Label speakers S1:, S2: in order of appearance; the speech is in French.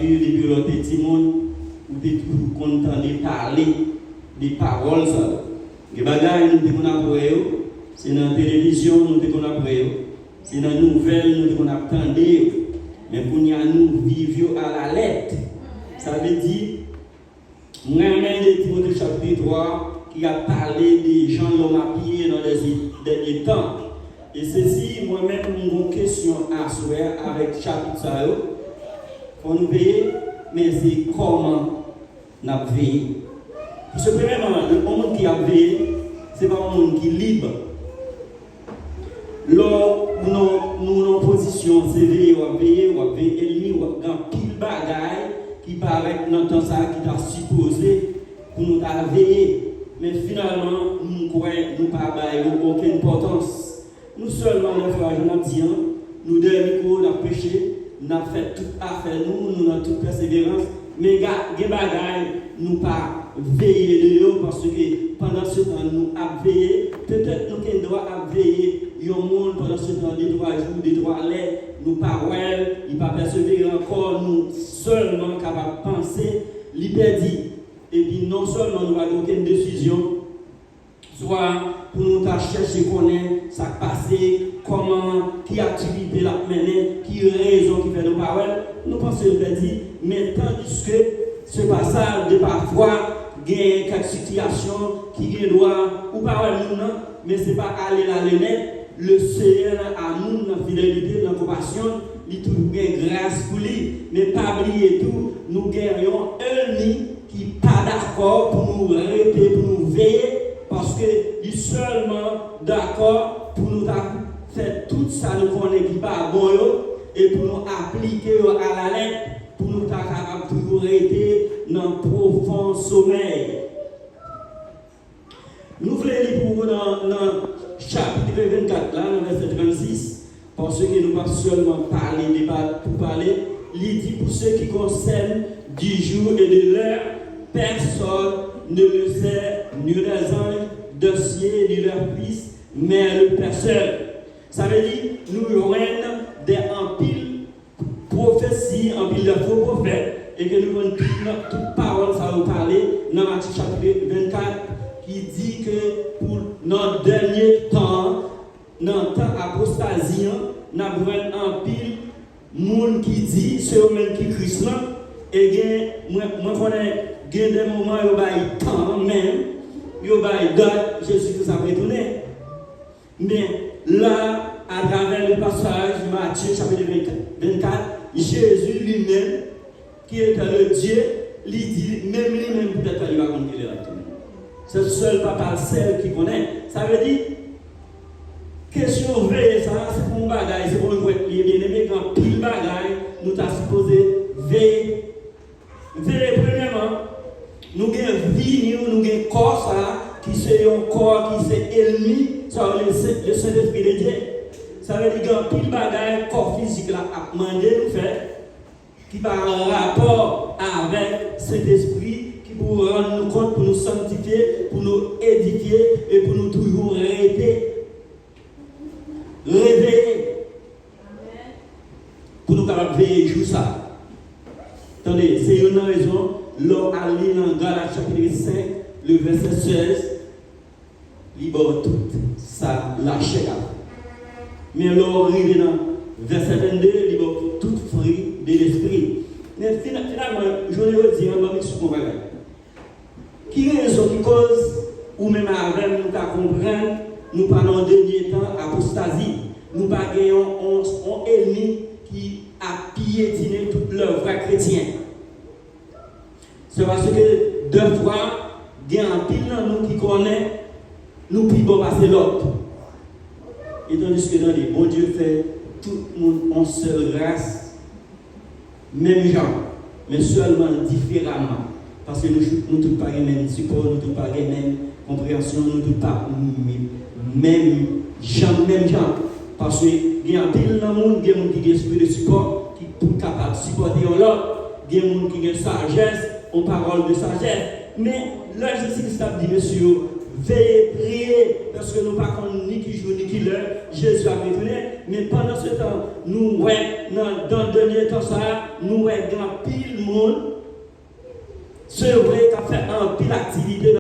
S1: vu depuis le petit monde, ou t'es toujours content de parler des paroles. Les bagages, nous devons apprendre, c'est dans la télévision, nous devons apprendre, c'est dans les nouvelles, nous devons apprendre. Mais pour nous vivre à la lettre, ça veut dire, nous avons de Timothée chapitre 3 qui a parlé des gens l'ont appuyé dans les derniers temps. Et ceci, moi-même, j'ai une question à souhaiter avec chapitre ça. Il faut nous veiller, mais c'est comment nous veillons. Parce que premièrement, le monde qui a veillé, ce n'est pas un monde qui est libre. Là, nous en position, c'est veiller, on va veiller, ennemi, on va pile bagaille qui paraît dans le temps ça, qui t'a supposé pour nous veiller. Mais finalement, nous croyons, nous pas aucune importance. Nous seulement, les frères, je dis, nous devons nous péché, nous avons fait toute affaire, nous avons toute persévérance, mais les bagailles, nous pas veiller de eux parce que pendant ce temps, nous avons veillé. Peut-être nous devons veiller au monde pendant ce temps, des 3 jours, des 3 lettres, nous pas il pas persévérer encore, nous seulement capables de penser, l'hyperdi. Et puis non seulement nous n'avons aucune décision, soit pour nous chercher connaître ça passé, comment, qui activité la mener, qui raison qui fait nos paroles, nous pensons le dit, mais tandis que ce passage de parfois, il y a quelques situations qui doit ou parole nous, mais ce n'est pas aller la lunette, le Seigneur a nous dans la fidélité, dans la compassion, il trouve bien grâce pour lui, mais pas oublier tout, nous gagnons un ennemi qui n'est pas d'accord pour nous répéter, pour nous veiller. Parce qu'il est seulement d'accord pour nous faire tout ça, nous connaissons qui pas bon, et pour nous appliquer à la lettre, pour nous capables toujours être dans un profond sommeil. Nous voulons lire pour vous dans le chapitre 24, là, dans le verset 36, parce que nous ne pas seulement parler, débattre pour parler, il dit pour ceux qui concernent du jour et de l'heure, personne ne le sait, ni les anges de ciel, ni leur fils, mais le Père seul. Ça veut dire, nous aurons des empiles prophéties, empiles de faux prophètes, et que nous avons toute parole, ça va vous parler, dans Matthieu chapitre 24, qui dit que pour notre dernier temps, dans le temps apostasie, nous avons un empile, monde qui dit, c'est eux-mêmes qui Christ, et moi, je connais des moments où il y a temps même, il y a date, Jésus-Christ a retourné. Mais là, à travers le passage de Matthieu chapitre 24, Jésus lui-même, qui est le Dieu, lui dit, même lui-même peut-être il va connaître le retour. C'est le seul papa, celle qui connaît. Ça veut dire, question vraie, ça, c'est pour un bagage, c'est pour un bien-aimé, quand pile bagage, nous t'as supposé veiller. Veiller premièrement, nous avons une vie, nous avons un corps qui c'est un corps qui c'est ennemi, ça le Saint-Esprit de Dieu. Ça veut dire qu'il y a un pile bagaille, corps physique là, à demander nous faire, qui va en rapport avec cet esprit, qui pour rendre nous compte, pour nous sanctifier, pour nous édifier et pour nous toujours réveiller. Pour nous capables de veiller jour ça. Attendez, c'est une raison. L'on a lu dans Galates chapitre 5, le verset 16, libre tout ça lâché. Mais l'on arrive dans verset 22, libre tout fruit de l'esprit. Mais finalement, je vais dire, on va mettre sur mon bagage. Qui raison, qui cause, ou même avec nous comprendre, nous parlons de dernier temps apostasie. Nous pas gagnons un ennemi qui a piétiné toute l'œuvre chrétienne. C'est parce que deux fois, il y a un pile dans nous qui connaît, nous pouvons passer l'autre. Et tandis que dans les bon Dieu fait, tout le monde en seule race, même genre, mais seulement différemment. Parce que nous ne sommes pas les mêmes support, nous ne sommes pas les mêmes compréhensions, nous ne sommes pas même genre. Parce qu'il y a un pile dans le monde, il y a des gens qui ont esprit de support, qui sont capables de supporter l'autre, il y a des gens qui ont sagesse, on parole de sagesse. Mais là, Jésus-Christ a dit, monsieur, veiller, prier, parce que nous ne pas ni qui jour ni qui l'heure, Jésus a retourné. Mais pendant ce temps, nous, dans le dernier temps, nous, grand pile monde, c'est vrai qu'a fait un pile activité.